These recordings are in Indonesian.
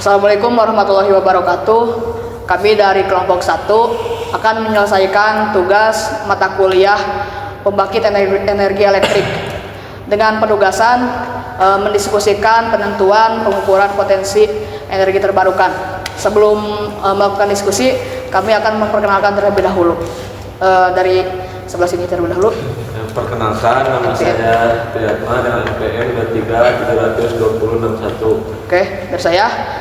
Assalamualaikum warahmatullahi wabarakatuh. Kami dari kelompok 1 akan menyelesaikan tugas mata kuliah pembangkit energi elektrik dengan penugasan mendiskusikan penentuan pengukuran potensi energi terbarukan. Sebelum melakukan diskusi, kami akan memperkenalkan terlebih dahulu dari sebelah sini terlebih dahulu. Perkenalkan, nama saya Priyatma dengan NPM 23.720.61. Oke, dari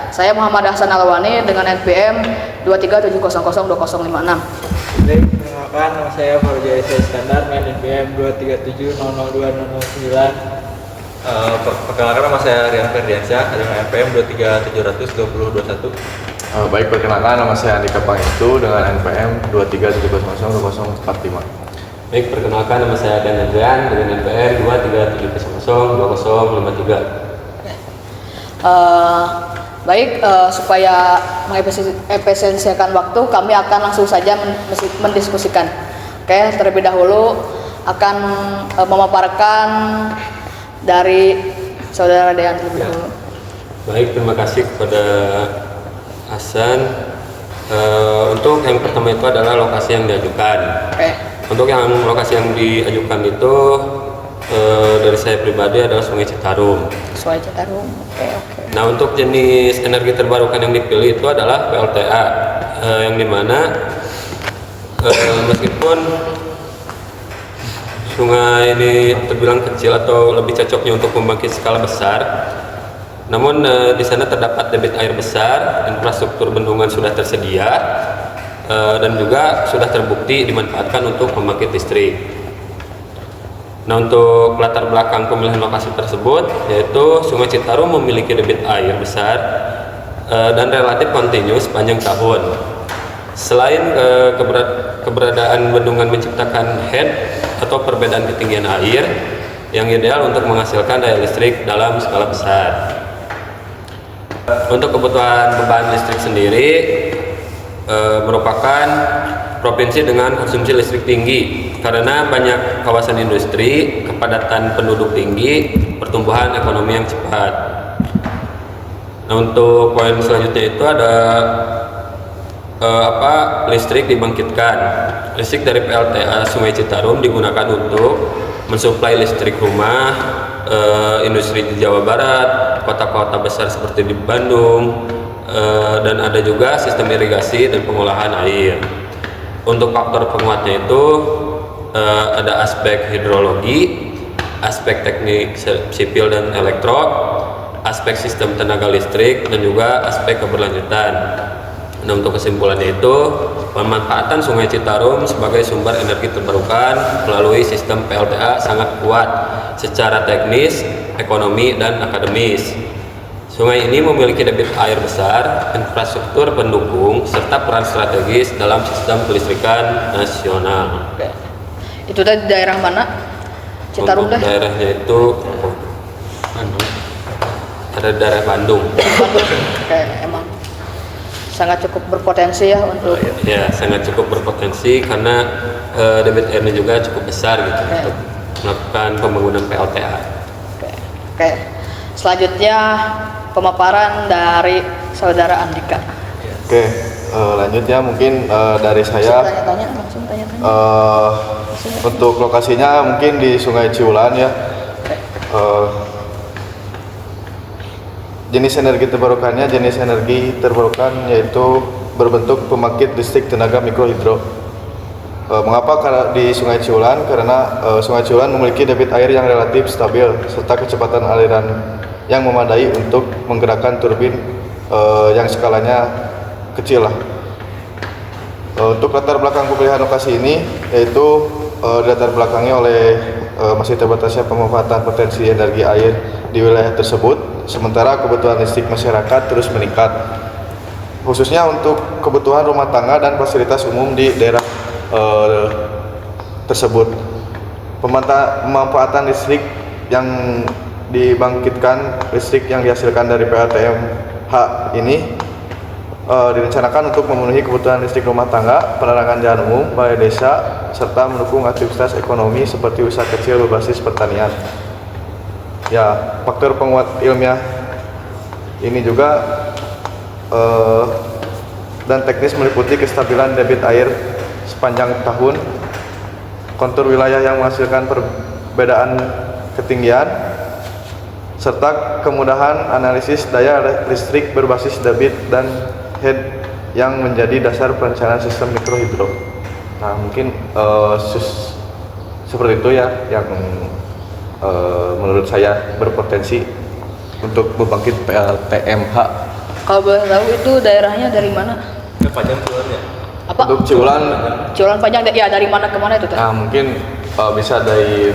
saya Muhammad Hasan Alwani dengan NPM 23.700.2056. Baik, perkenalkan, nama saya Farja Iskandar dengan NPM 237.002.009. Perkenalkan, nama saya Rian Ferdiansyah dengan NPM 23.700.2021. Baik, perkenalkan, nama saya Andika Pangestu dengan NPM 23.700.2045. Baik, perkenalkan, nama saya Dan Adrian dengan NPM 23.700.2053. Baik, supaya mengefisiensikan waktu, kami akan langsung saja mendiskusikan. Oke, terlebih dahulu akan memaparkan dari saudara Dean terlebih dahulu. Baik, terima kasih kepada Hasan. Untuk yang pertama itu adalah lokasi yang diajukan. Oke. Untuk yang lokasi yang diajukan itu dari saya pribadi adalah Sungai Citarum. Sungai Citarum. Oke. Nah, untuk jenis energi terbarukan yang dipilih itu adalah PLTA, yang dimana meskipun sungai ini terbilang kecil atau lebih cocoknya untuk pembangkit skala besar, namun di sana terdapat debit air besar, infrastruktur bendungan sudah tersedia, dan juga sudah terbukti dimanfaatkan untuk pembangkit listrik. Nah, untuk latar belakang pemilihan lokasi tersebut, yaitu Sungai Citarum memiliki debit air besar dan relatif kontinu sepanjang tahun. Selain keberadaan bendungan menciptakan head atau perbedaan ketinggian air yang ideal untuk menghasilkan daya listrik dalam skala besar. Untuk kebutuhan beban listrik sendiri, merupakan provinsi dengan konsumsi listrik tinggi karena banyak kawasan industri, kepadatan penduduk tinggi, pertumbuhan ekonomi yang cepat. Nah, untuk poin selanjutnya itu ada listrik dibangkitkan. Listrik dari PLTA Sungai Citarum digunakan untuk mensuplai listrik rumah, industri di Jawa Barat, kota-kota besar seperti di Bandung, dan ada juga sistem irigasi dan pengolahan air. Untuk faktor penguatnya itu ada aspek hidrologi, aspek teknik sipil dan elektro, aspek sistem tenaga listrik, dan juga aspek keberlanjutan. Nah, untuk kesimpulannya itu, pemanfaatan Sungai Citarum sebagai sumber energi terbarukan melalui sistem PLTA sangat kuat secara teknis, ekonomi, dan akademis. Sungai ini memiliki debit air besar, infrastruktur pendukung, serta peran strategis dalam sistem kelistrikan nasional. Oke. Itu tadi daerah mana? Citarum Untuk daerahnya itu ada daerah Bandung. Oke, emang sangat cukup berpotensi ya untuk. Ya, sangat cukup berpotensi karena debit airnya juga cukup besar gitu untuk melakukan pembangunan PLTA. Oke. Selanjutnya pemaparan dari saudara Andika. Oke, lanjutnya mungkin dari saya. Langsung tanya-tanya. Untuk lokasinya mungkin di Sungai Ciulan ya. Jenis energi terbarukan yaitu berbentuk pembangkit listrik tenaga mikrohidro. Mengapa di Sungai Ciulan? Karena Sungai Ciulan memiliki debit air yang relatif stabil serta kecepatan aliran yang memadai untuk menggerakkan turbin yang skalanya kecil lah. Untuk latar belakang pemilihan lokasi ini yaitu dilatar belakangi oleh masih terbatasnya pemanfaatan potensi energi air di wilayah tersebut, sementara kebutuhan listrik masyarakat terus meningkat, khususnya untuk kebutuhan rumah tangga dan fasilitas umum di daerah tersebut. Pemanfaatan listrik yang dibangkitkan, listrik yang dihasilkan dari PLTMH ini direncanakan untuk memenuhi kebutuhan listrik rumah tangga, penerangan jalan umum, balai desa, serta mendukung aktivitas ekonomi seperti usaha kecil berbasis pertanian. Ya, faktor penguat ilmiah ini juga eh, dan teknis meliputi kestabilan debit air sepanjang tahun, kontur wilayah yang menghasilkan perbedaan ketinggian, serta kemudahan analisis daya listrik berbasis debit dan head yang menjadi dasar perencanaan sistem mikrohidro. Nah, mungkin seperti itu ya yang menurut saya berpotensi untuk membangkit PLTMH. Kalau boleh tahu itu daerahnya dari mana? Panjang keluarnya. Apa? Untuk Ciulan, Ciulan Panjang ya, dari mana ke mana itu teh? nah mungkin bisa dari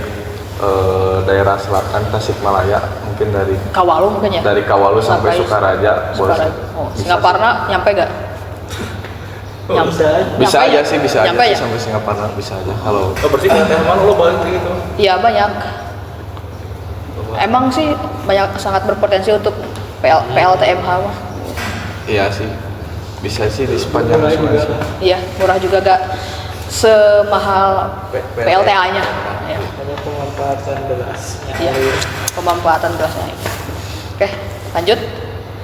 daerah selatan Tasikmalaya, mungkin dari Kawalu mungkin ya? dari Kawalu sampai Sukaraja, boleh. Oh, Bisa Singaparna nyampe gak? Oh, bisa aja. Bisa Nyampe aja ya? sih, bisa aja Nyampe sih ya? sampai Singapura, bisa aja. Kalau Oh, berarti PLTMH mana lo balik gitu? Iya banyak. Emang sih banyak, sangat berpotensi untuk PLTMH mah. iya sih, bisa sih di sepanjang Murah sungai juga. sih. Iya, murah juga gak semahal PLTA-nya. Ya. Hanya pemanfaatan derasnya Iya, air. pemanfaatan gasnya. Oke, lanjut.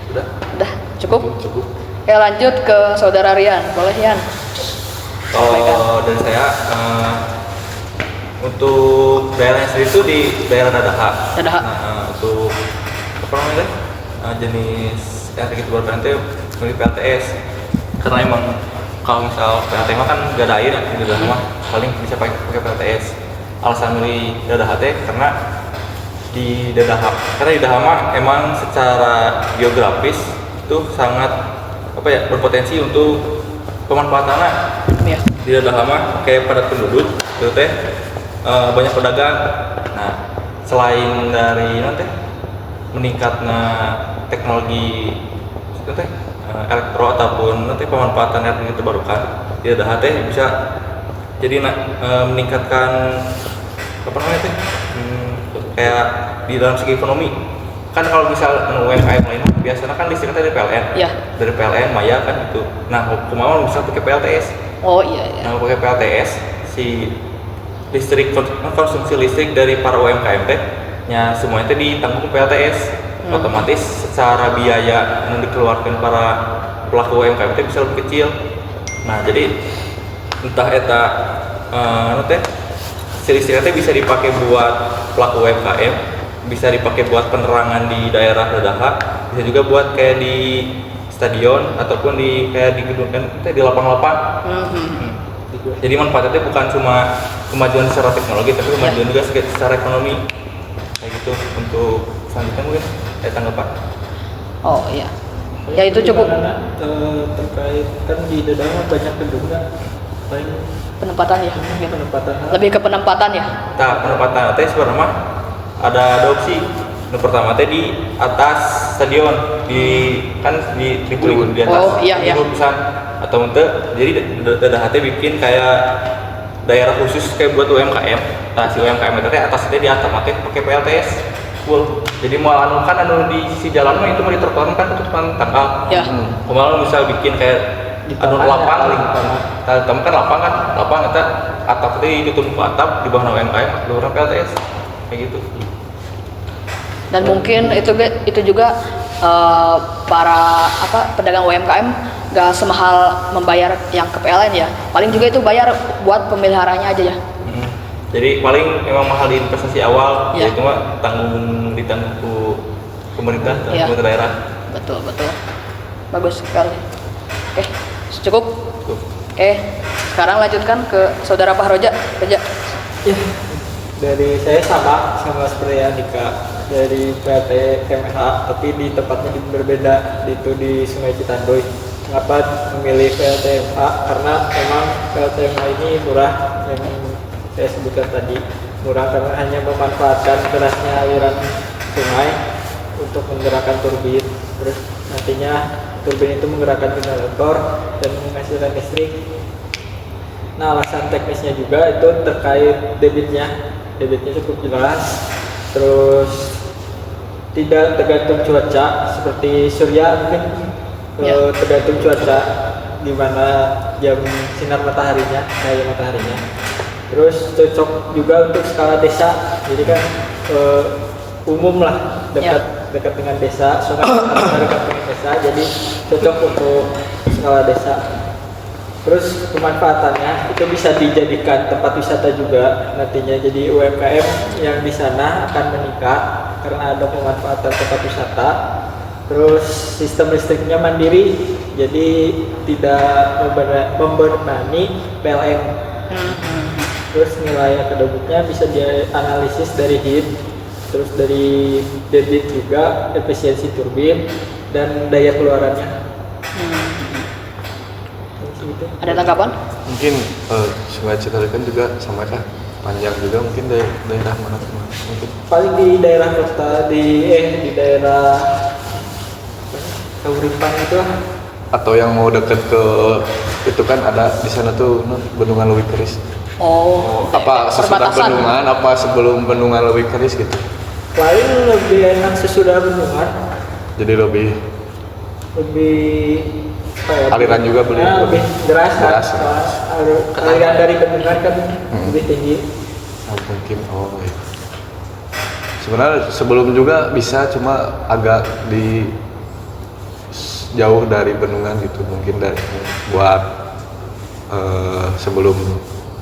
Sudah? Udah, cukup? Cukup. Oke, lanjut ke Saudara Rian. Boleh, Rian? Kalau dari saya untuk daerahnya sendiri itu di daerah Dadaha. Dadaha. Nah, untuk apa namanya? Jenis energi terbarukan itu milik PLTS. Karena emang kalau misal PLTS kan gak ada air di Dadaha mah paling bisa pakai PLTS. Alasan milih Dadaha teh karena di Dadaha mah emang secara geografis itu sangat apa ya berpotensi untuk pemanfaatannya. Iya. Di Dadaha mah kayak padat penduduk itu teh banyak pedagang. Nah, selain dari nanti meningkatnya teknologi itu teh elektro ataupun nanti pemanfaatan energi terbarukan di Dadaha teh bisa jadi meningkatkan apa namanya teh kayak di dalam segi ekonomi. Kan kalau misal UMKM lain biasanya kan listriknya dari PLN. Iya. Dari PLN Maya kan itu. Nah, kumaha bisa pakai PLTS. Oh iya, iya. Nah, pakai PLTS si listrik konsumsi listrik dari para UMKM teh nya semuanya teh ditanggung PLTS. Otomatis secara biaya yang dikeluarkan para pelaku UMKM teh bisa lebih kecil. Nah, jadi entah eta teh si listrik teh bisa dipakai buat pelaku UMKM, bisa dipakai buat penerangan di daerah Dadaha, bisa juga buat kayak di stadion ataupun di kayak di gedung kan di lapang-lapang. Jadi manfaatnya bukan cuma kemajuan secara teknologi tapi kemajuan juga secara ekonomi. Kayak gitu. Untuk selanjutnya mungkin tanggapan. Oh iya. Ya itu cukup. Gimana, terkait kan di Dadaha banyak gedung kan, paling Penempatan ya mungkin. penempatan Lebih ke penempatan ya. Nah, penempatan teh sebenarnya mah ada opsi. Yang pertama teh di atas stadion kan di tribun di atas. Oh, iya, iya. Tribun pisan atau ente jadi Dadaha teh bikin kayak daerah khusus kayak buat UMKM. Nah, si UMKM itu teh atasnya di atas teh pakai PLTS full. Jadi mau kan di sisi jalan mah itu mau diterapkan kan tutupan tanggal. Ya. Kemarin misal bikin kayak lapang kamu kan lapang kita atap teh ditutup ke atap di bawah UMKM di bawah PLTS kayak gitu. Dan mungkin itu juga para pedagang UMKM gak semahal membayar yang ke PLN ya. Paling juga itu bayar buat pemeliharanya aja ya. Jadi paling emang mahal di investasi awal, Ya. yaitu mah ditanggung ke pemerintah dan Ya. pemerintah daerah. Betul. Bagus sekali. Oke, cukup. Oke, sekarang lanjutkan ke Saudara Pak Roja. Ya, dari saya sama seperti Andika dari PT KMH, tapi di tempatnya berbeda, itu di Sungai Citandoy. Kenapa memilih PLTMH? Karena memang PLTMH ini murah, yang saya sebutkan tadi murah karena hanya memanfaatkan derasnya aliran sungai untuk menggerakkan turbin. Terus nantinya turbin itu menggerakkan generator dan menghasilkan listrik. Nah, alasan teknisnya juga itu terkait debitnya cukup jelas, terus tidak tergantung cuaca seperti surya mungkin tergantung cuaca di mana jam sinar mataharinya, cahaya mataharinya. Terus cocok juga untuk skala desa, jadi kan umum lah dekat dengan desa, sungai dekat dengan desa, jadi cocok untuk skala desa. Terus pemanfaatannya itu bisa dijadikan tempat wisata juga nantinya, jadi UMKM yang di sana akan meningkat karena ada pemanfaatan tempat wisata. Terus sistem listriknya mandiri, jadi tidak membebani PLN. Terus nilai akademiknya bisa dianalisis dari heat, terus dari debit juga, efisiensi turbin, dan daya keluarannya. Ada tanggapan? Mungkin Sungai Citarum kan juga sama kah? Panjang juga mungkin daerah mana mungkin. Paling di daerah kota, di daerah Kauripan itu lah. Atau yang mau deket ke itu kan ada di sana tuh Bendungan Leuwi Keris. Oh, Apa sesudah perbatasan. bendungan apa sebelum Bendungan Leuwi Keris gitu. Paling lebih enak sesudah bendungan, Jadi lebih apa ya, aliran juga beli. lebih deras kan. Deras. Aliran dari bendungan kan lebih tinggi. Mungkin iya. Sebenarnya sebelum juga bisa, cuma agak di jauh dari bendungan gitu, mungkin buat sebelum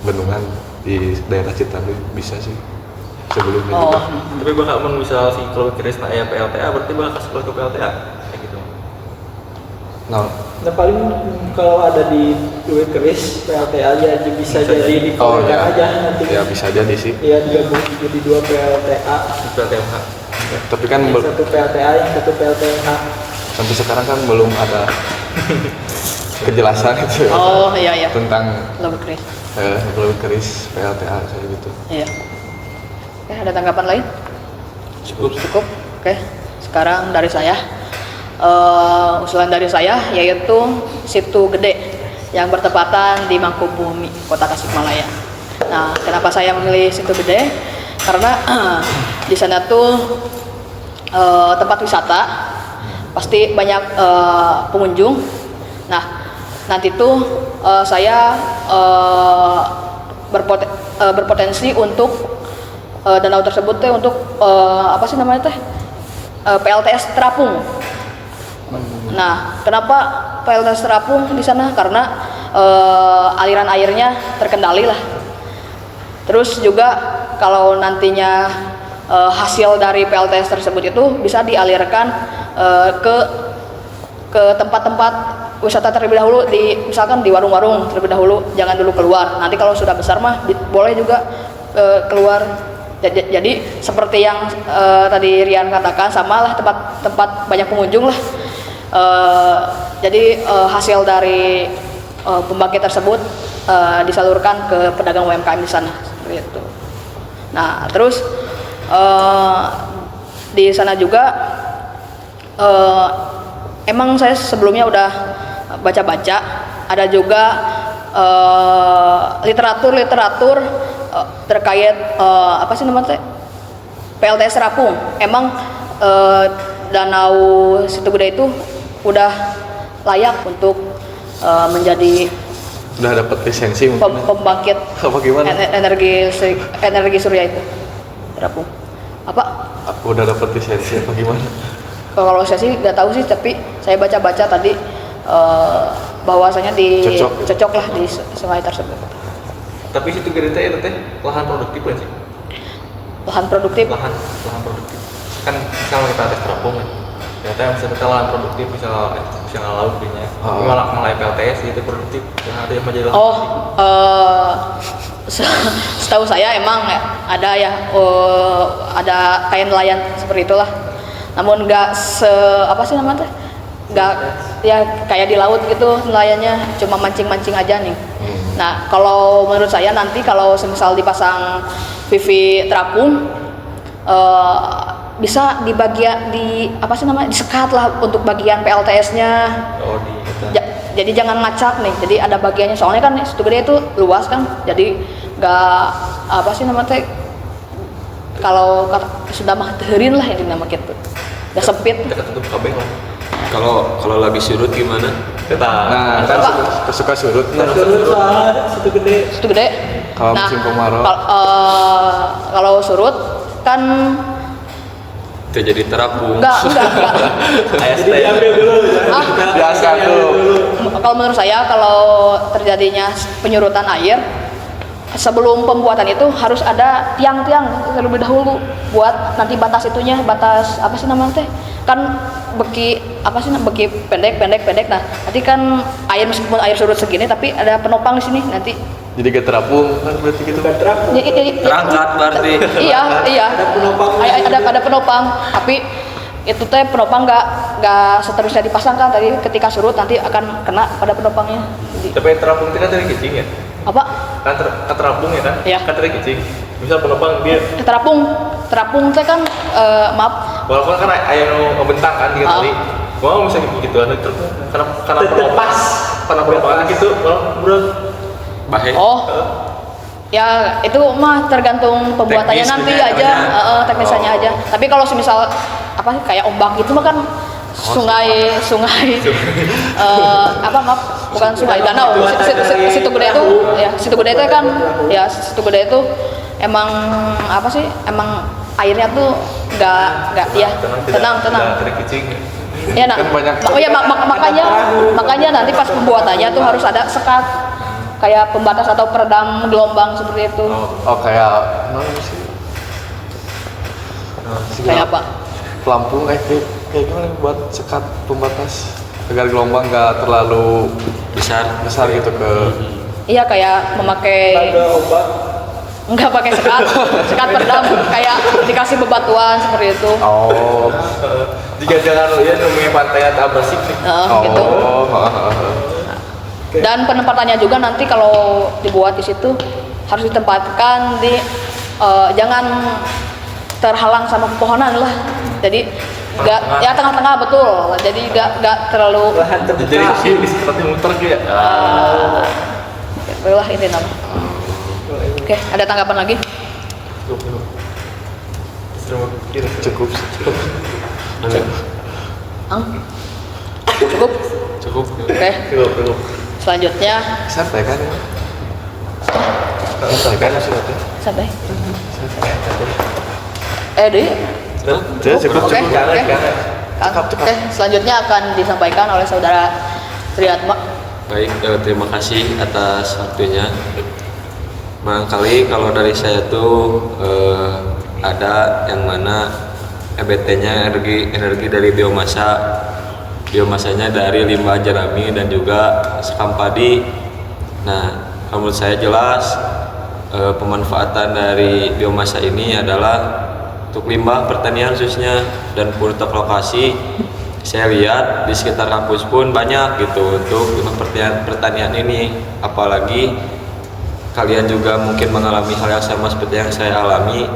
bendungan di daerah Citanduy bisa sih sebelumnya Oh, juga. Tapi bakal misal si kalau Keris ya PLTA berarti bakal kasih ke PLTA kayak gitu. Nah paling kalau ada di Leuwi Keris PLTA aja bisa jadi di Oh Korea ya, aja nanti. ya bisa jadi sih. Iya, digabung jadi 2 PLTA. Di PLTMH. Tapi kan Yang satu PLTA, yang satu PLTMH. sampai sekarang kan belum ada kejelasan itu oh iya tentang lebih Chris. Leuwi Keris PLTA kayak gitu. Iya. Oke, ada tanggapan lain? Cukup. Oke, sekarang dari saya. Usulan dari saya yaitu Situ Gede yang bertepatan di Mangkubumi, Kota Tasikmalaya. Nah, kenapa saya memilih Situ Gede? Karena di sana tuh tempat wisata, pasti banyak pengunjung. Nah, nanti tuh saya berpotensi untuk danau tersebut teh untuk apa sih namanya teh PLTS terapung. Nah, kenapa PLTS terapung di sana? Karena aliran airnya terkendali lah. Terus juga kalau nantinya hasil dari PLTS tersebut itu bisa dialirkan ke tempat-tempat wisata terlebih dahulu, misalkan di warung-warung terlebih dahulu, jangan dulu keluar. Nanti kalau sudah besar mah boleh juga keluar. Jadi seperti yang tadi Rian katakan, samalah tempat banyak pengunjung lah. Jadi hasil dari pembangkit tersebut disalurkan ke pedagang UMKM di sana seperti itu. Nah, terus di sana juga emang saya sebelumnya udah baca-baca, ada juga literatur terkait apa sih namanya PLTS terapung. Emang Danau Situ Gede itu udah layak untuk menjadi Udah dapat lisensi mungkin. pembangkit Apa gimana? energi surya itu terapung. Apa? Udah dapat lisensi apa gimana? Kalau saya sih nggak tahu sih, tapi saya baca-baca tadi bahwasanya cocok lah di sungai tersebut. Tapi Situ Gede teh itu teh lahan produktif kan sih? Lahan produktif. Lahan produktif. Kan kalau kita tes terapung kan. Ternyata misalnya kita lahan produktif misal laut gini ya. Malah PLTS itu produktif. Yang ada yang menjadi lahan. Oh, setahu saya emang ada ya, ada kayak nelayan seperti itulah. Namun nggak apa sih namanya? Nggak ya kayak di laut gitu nelayannya, cuma mancing-mancing aja nih. Nah, kalau menurut saya nanti kalau semisal dipasang PV terapung, bisa di bagian apa sih namanya, disekat lah untuk bagian PLTS-nya. Oh di kita. Jadi jangan ngacak nih, jadi ada bagiannya, soalnya kan Situ Gede itu luas kan, jadi nggak apa sih namanya, kalau sudah mah terin lah ini nama gitu, nggak sempit. Kita tutup kabel lah. Kalau lagi surut gimana? Kita. Nah, kan suka surut. Situ Gede. Situ Gede. Kalau musim kemarau. Kalau surut kan Itu jadi terapung. enggak. AST. Jadi diambil dulu. Diangkat dulu. Kalau menurut saya kalau terjadinya penyurutan air sebelum pembuatan itu harus ada tiang-tiang terlebih dahulu buat nanti batas itunya, batas apa sih namanya teh, kan beki apa sih beki pendek nah nanti kan air meskipun air surut segini tapi ada penopang di sini nanti. Jadi gak terapung kan berarti gitu. Bukan terapung. Terangkat berarti. Iya Ada penopang. ada penopang tapi itu teh penopang nggak seterusnya dipasang kan tadi ketika surut nanti akan kena pada penopangnya. Jadi, Tapi terapung itu kan dari kicing ya. apa Kan terapung ya kan? Iya. Kan dari kicing. Misal penopang dia terapung teh kan maaf walaupun kan aya nu ngebentang kan tiga kali. Mau bisa gitu anu karena penopang karena penopang gitu, bro. Bahe. oh ya itu mah tergantung pembuatannya Teknis nanti punya aja namanya. teknisnya aja tapi kalau semisal apa sih, kayak ombak gitu mah kan sungai apa maaf bukan sungai danau situ gede itu ya situ gede itu kan ya situ gede itu emang apa sih emang airnya tuh nggak ya tenang Dari kicing. ya nah Kan banyak- oh ya makanya nanti pas pembuatannya tuh harus ada sekat kayak pembatas atau peredam gelombang seperti itu. Oh kayak mana sih? Kayak apa? Pelampung kayak gimana buat sekat pembatas agar gelombang nggak terlalu Besar. gitu ke Iya kayak memakai Ada ombak. nggak pakai sekat peredam kayak dikasih bebatuan seperti itu. oh Jika jangan ya namanya pantai atau abrasif nih. Gitu. oh Dan penempatannya juga nanti kalau dibuat di situ harus ditempatkan di jangan terhalang sama pepohonan lah. Jadi nggak ya tengah-tengah betul. Jadi nggak terlalu Lahan Jadi terbuka. sih seperti muter gitu ya. lah ini nama. Oke, ada tanggapan lagi? cukup Ang? Cukup? Cukup. Oke, Cukup. selanjutnya sampaikan ya sampaikan ya sudah sampai. Di? cukup Oke, Jangan, oke. jangan. Oke, selanjutnya akan disampaikan oleh saudara Triatma. Baik, terima kasih atas waktunya. Barangkali kalau dari saya tuh ada yang mana EBT-nya energi dari biomasa. Biomasanya dari limbah jerami dan juga sekam padi. Nah, menurut saya jelas pemanfaatan dari biomasa ini adalah untuk limbah pertanian khususnya, dan untuk lokasi saya lihat di sekitar kampus pun banyak gitu untuk limbah pertanian ini. Apalagi kalian juga mungkin mengalami hal yang sama seperti yang saya alami,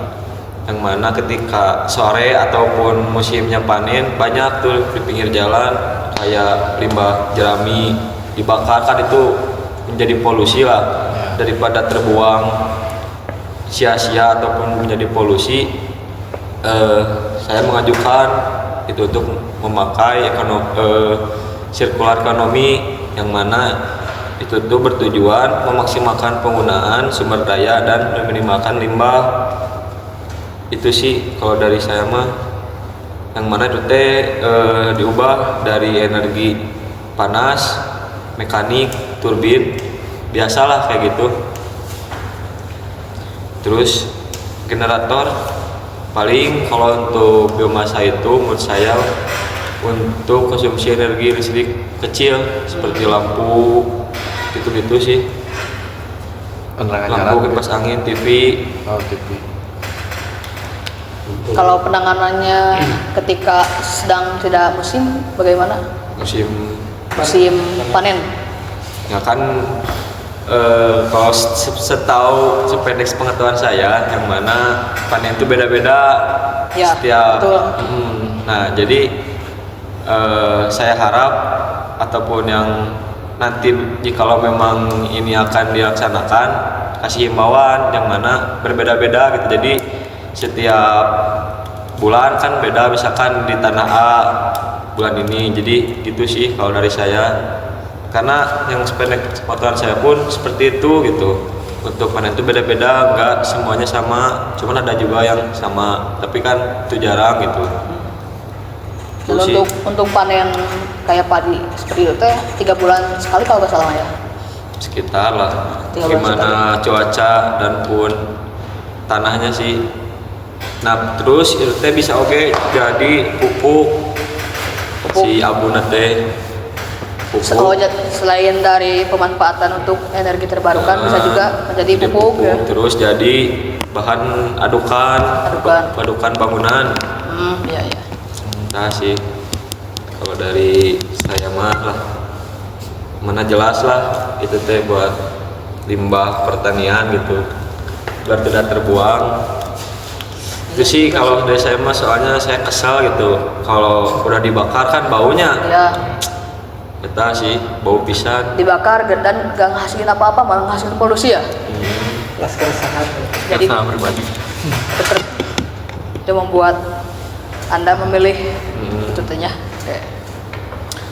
yang mana ketika sore ataupun musimnya panen banyak tuh di pinggir jalan kayak limbah jerami dibakar, kan itu menjadi polusi lah daripada terbuang sia-sia ataupun menjadi polusi. Saya mengajukan itu untuk memakai sirkular ekonomi, yang mana itu tuh bertujuan memaksimalkan penggunaan sumber daya dan meminimalkan limbah. Itu sih kalau dari saya mah, yang mana itu teh diubah dari energi panas, mekanik, turbin, biasalah kayak gitu. Terus generator paling kalau untuk biomasa itu menurut saya untuk konsumsi energi listrik kecil seperti lampu gitu-gitu sih, penerangan lampu jalan kipas angin, TV. oh TV Kalau penanganannya ketika sedang tidak musim, bagaimana? Musim Musim panen. ya kan kalau setahu sependek pengetahuan saya, yang mana panen itu beda-beda Ya, setiap betul. Nah jadi saya harap ataupun yang nanti jikalau memang ini akan dilaksanakan, kasih himbauan yang mana berbeda-beda gitu. Jadi setiap bulan kan beda, misalkan di tanah A bulan ini, jadi gitu sih kalau dari saya. Karena yang sependek pengetahuan saya pun seperti itu gitu. Untuk panen itu beda-beda, nggak semuanya sama, cuman ada juga yang sama, tapi kan itu jarang gitu. Dan Itu sih. untuk panen kayak padi seperti itu teh 3 bulan sekali kalau nggak salah ya. Sekitar lah 3 bulan gimana cuaca dan pun tanahnya sih. Nah terus itu teh bisa oke jadi pupuk si abuna teh pupuk. Selain dari pemanfaatan untuk energi terbarukan bisa juga menjadi Jadi pupuk ya. Terus jadi bahan adukan bangunan. Iya iya. Nah sih kalau dari saya mah lah mana jelas lah itu teh buat limbah pertanian gitu biar tidak terbuang. Itu sih kalau dari saya mah soalnya saya kesal gitu kalau udah dibakar kan baunya Ya, kita sih bau pisan. dibakar dan gak ngasilin apa-apa malah ngasilin polusi ya. Kelas keresahan. Jadi Sama pribadi. itu membuat Anda memilih itu tehnya. Oke.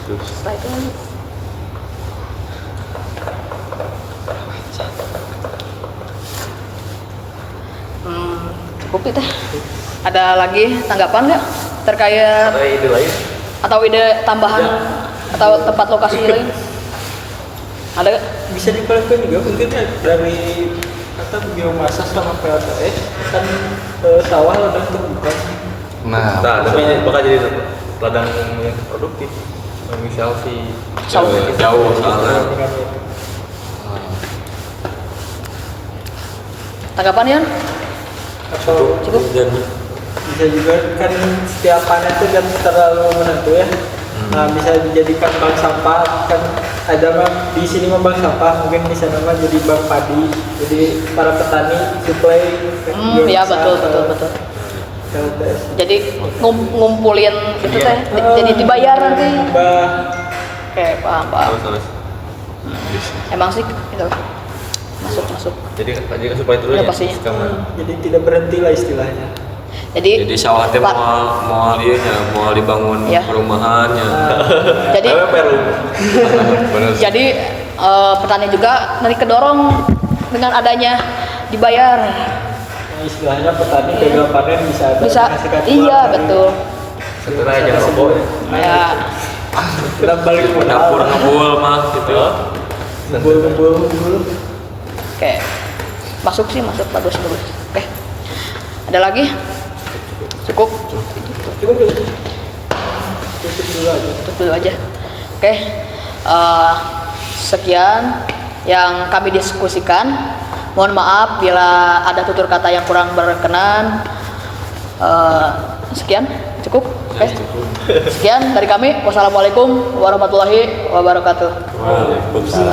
Terus Setelah itu cukup itu. Ada lagi tanggapan nggak terkait Ada ide lain? atau ide tambahan atau tempat lokasi lain? Ada nggak? Bisa dikolaborkan juga mungkin ya dari kata biomasa sama PLTS kan sawah ladang terbuka. Nah, Nah, tapi bakal jadi ladang yang produktif. Misal si Sawah. jauh soalnya. Tanggapan Yan? Atau Cukup? Dan bisa juga kan setiap panen itu kan terlalu menentu ya. Nah bisa dijadikan bank sampah kan ada mah di sini mah bank sampah mungkin di sana mah jadi bank padi jadi para petani suplai Ya betul. PLTS. Jadi ngumpulin itu teh, jadi dibayar nanti. Oke, paham. terus. Emang sih itu masuk. Jadi supaya terus Ya, pastinya. Jadi tidak berhenti lah istilahnya. Jadi sawah teh Pak, mau mau dibangun Ya. perumahannya. jadi perlu. bener. jadi petani juga nanti kedorong dengan adanya dibayar. Nah, istilahnya petani gagal panen bisa ada Bisa, menghasilkan uang iya dari- betul. Setelah jangan rokok ya. Ya, Kita balik modal. Dapur ngebul mah gitu. Ngumpul. oke. Masuk bagus. Oke. Ada lagi? Cukup. Cukup dulu. Tutup dulu aja. Tutup dulu aja. Oke. Sekian yang kami diskusikan. Mohon maaf bila ada tutur kata yang kurang berkenan. Sekian, cukup. Oke. Sekian dari kami. Wassalamualaikum warahmatullahi wabarakatuh. Waalaikumsalam.